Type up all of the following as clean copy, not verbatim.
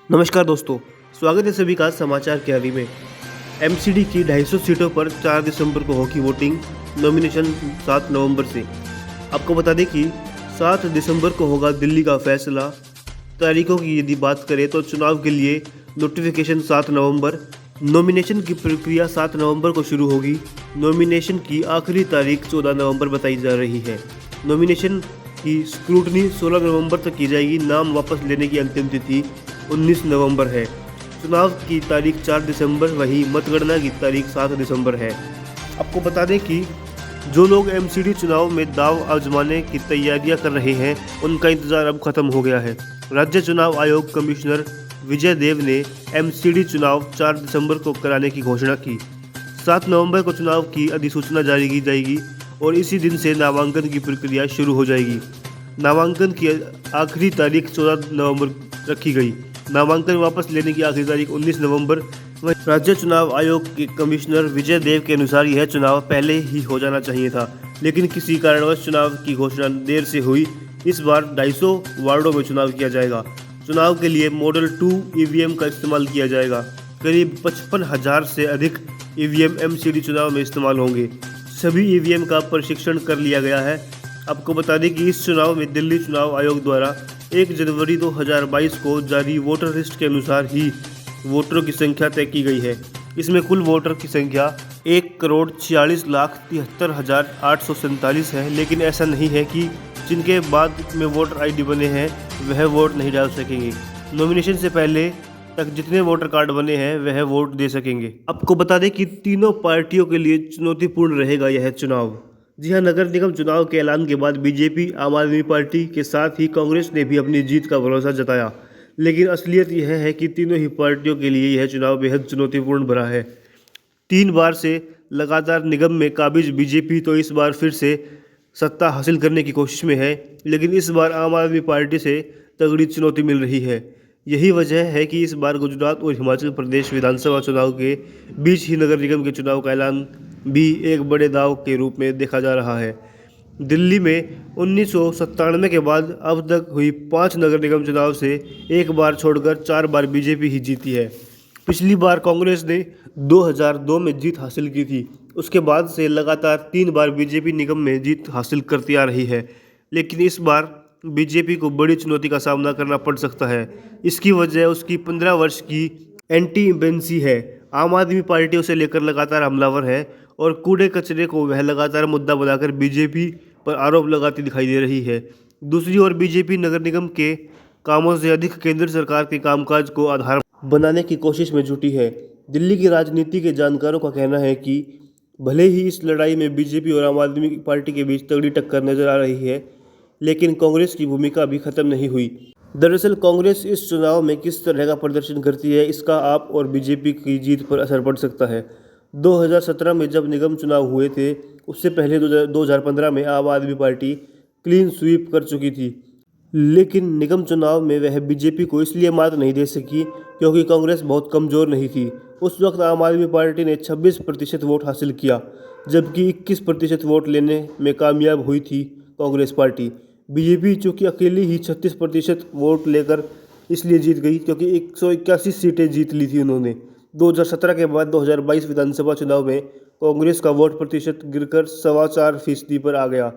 नमस्कार दोस्तों, स्वागत है सभी का समाचार क्यारी में। एमसीडी की 250 सीटों पर 4 दिसंबर को होगी वोटिंग, नॉमिनेशन 7 नवंबर से। आपको बता दें कि 7 दिसंबर को होगा दिल्ली का फैसला। तारीखों की यदि बात करें तो चुनाव के लिए नोटिफिकेशन 7 नवंबर, नॉमिनेशन की प्रक्रिया 7 नवंबर को शुरू होगी। नॉमिनेशन की आखिरी तारीख 14 नवंबर बताई जा रही है। नॉमिनेशन की स्क्रूटनी 16 नवंबर तक की जाएगी। नाम वापस लेने की अंतिम तिथि 19 नवंबर है। चुनाव की तारीख 4 दिसंबर, वहीं मतगणना की तारीख 7 दिसंबर है। आपको बता दें कि जो लोग एमसीडी चुनाव में दाव आजमाने की तैयारियां कर रहे हैं, उनका इंतजार अब खत्म हो गया है। राज्य चुनाव आयोग कमिश्नर विजय देव ने एमसीडी चुनाव 4 दिसंबर को कराने की घोषणा की। 7 नवंबर को चुनाव की अधिसूचना जारी की जाएगी और इसी दिन से नामांकन की प्रक्रिया शुरू हो जाएगी। नामांकन की आखिरी तारीख 14 नवंबर रखी गई। नामांकन वापस लेने की आखिरी तारीख 19 नवंबर। राज्य चुनाव आयोग के कमिश्नर विजय देव के अनुसार यह चुनाव पहले ही हो जाना चाहिए था, लेकिन किसी कारणवश चुनाव की घोषणा देर से हुई। इस बार 250 वार्डों में चुनाव किया जाएगा। चुनाव के लिए मॉडल 2 ईवीएम का इस्तेमाल किया जाएगा। करीब 55,000 से अधिक ईवीएम एमसीडी चुनाव में इस्तेमाल होंगे। सभी ईवीएम का प्रशिक्षण कर लिया गया है। आपको बता दें कि इस चुनाव में दिल्ली चुनाव आयोग द्वारा 1 जनवरी 2022 को जारी वोटर लिस्ट के अनुसार ही वोटरों की संख्या तय की गई है। इसमें कुल वोटर की संख्या 1,46,73,847 है, लेकिन ऐसा नहीं है कि जिनके बाद में वोटर आईडी बने हैं वह वोट नहीं डाल सकेंगे। नॉमिनेशन से पहले तक जितने वोटर कार्ड बने हैं वह वोट दे सकेंगे। आपको बता दें कि तीनों पार्टियों के लिए चुनौतीपूर्ण रहेगा यह चुनाव। जी हाँ, नगर निगम चुनाव के ऐलान के बाद बीजेपी, आम आदमी पार्टी के साथ ही कांग्रेस ने भी अपनी जीत का भरोसा जताया, लेकिन असलियत यह है कि तीनों ही पार्टियों के लिए यह चुनाव बेहद चुनौतीपूर्ण भरा है। 3 बार से लगातार निगम में काबिज बीजेपी तो इस बार फिर से सत्ता हासिल करने की कोशिश में है, लेकिन इस बार आम आदमी पार्टी से तगड़ी चुनौती मिल रही है। यही वजह है कि इस बार गुजरात और हिमाचल प्रदेश विधानसभा चुनाव के बीच ही नगर निगम के चुनाव का ऐलान भी एक बड़े दाव के रूप में देखा जा रहा है। दिल्ली में 1997 के बाद अब तक हुई 5 नगर निगम चुनाव से एक बार छोड़कर 4 बार बीजेपी ही जीती है। पिछली बार कांग्रेस ने 2002 में जीत हासिल की थी। उसके बाद से लगातार 3 बार बीजेपी निगम में जीत हासिल करती आ रही है, लेकिन इस बार बीजेपी को बड़ी चुनौती का सामना करना पड़ सकता है। इसकी वजह उसकी 15 वर्ष की एंटी इंकम्बेंसी है। आम आदमी पार्टी उसे लेकर लगातार हमलावर है और कूड़े कचरे को वह लगातार मुद्दा बनाकर बीजेपी पर आरोप लगाती दिखाई दे रही है। दूसरी ओर बीजेपी नगर निगम के कामों से अधिक केंद्र सरकार के कामकाज को आधार बनाने की कोशिश में जुटी है। दिल्ली की राजनीति के जानकारों का कहना है कि भले ही इस लड़ाई में बीजेपी और आम आदमी पार्टी के बीच तगड़ी टक्कर नजर आ रही है, लेकिन कांग्रेस की भूमिका अभी खत्म नहीं हुई। दरअसल कांग्रेस इस चुनाव में किस तरह का प्रदर्शन करती है, इसका आप और बीजेपी की जीत पर असर पड़ सकता है। 2017 में जब निगम चुनाव हुए थे, उससे पहले 2015 में आम आदमी पार्टी क्लीन स्वीप कर चुकी थी, लेकिन निगम चुनाव में वह बीजेपी को इसलिए मात नहीं दे सकी क्योंकि कांग्रेस बहुत कमज़ोर नहीं थी। उस वक्त आम आदमी पार्टी ने 26% वोट हासिल किया, जबकि 21% वोट लेने में कामयाब हुई थी कांग्रेस पार्टी। बीजेपी चूँकि अकेली ही 36% वोट लेकर इसलिए जीत गई क्योंकि 181 सीटें जीत ली थी उन्होंने। 2017 के बाद 2022 विधानसभा चुनाव में कांग्रेस का वोट प्रतिशत गिरकर 4.25% पर आ गया,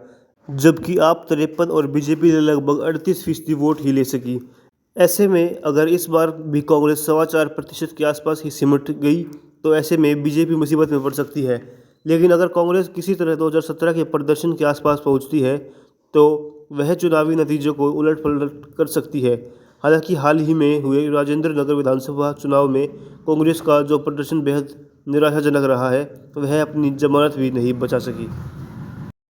जबकि आप 53 और बीजेपी ने लगभग 38% वोट ही ले सकी। ऐसे में अगर इस बार भी कांग्रेस 4.25% के आसपास ही सिमट गई तो ऐसे में बीजेपी मुसीबत में पड़ सकती है। लेकिन अगर कांग्रेस किसी तरह 2017 के प्रदर्शन के आसपास पहुंचती है तो वह चुनावी नतीजों को उलट पलट कर सकती है। हालांकि हाल ही में हुए राजेंद्र नगर विधानसभा चुनाव में कांग्रेस का जो प्रदर्शन बेहद निराशाजनक रहा है, वह अपनी जमानत भी नहीं बचा सकी।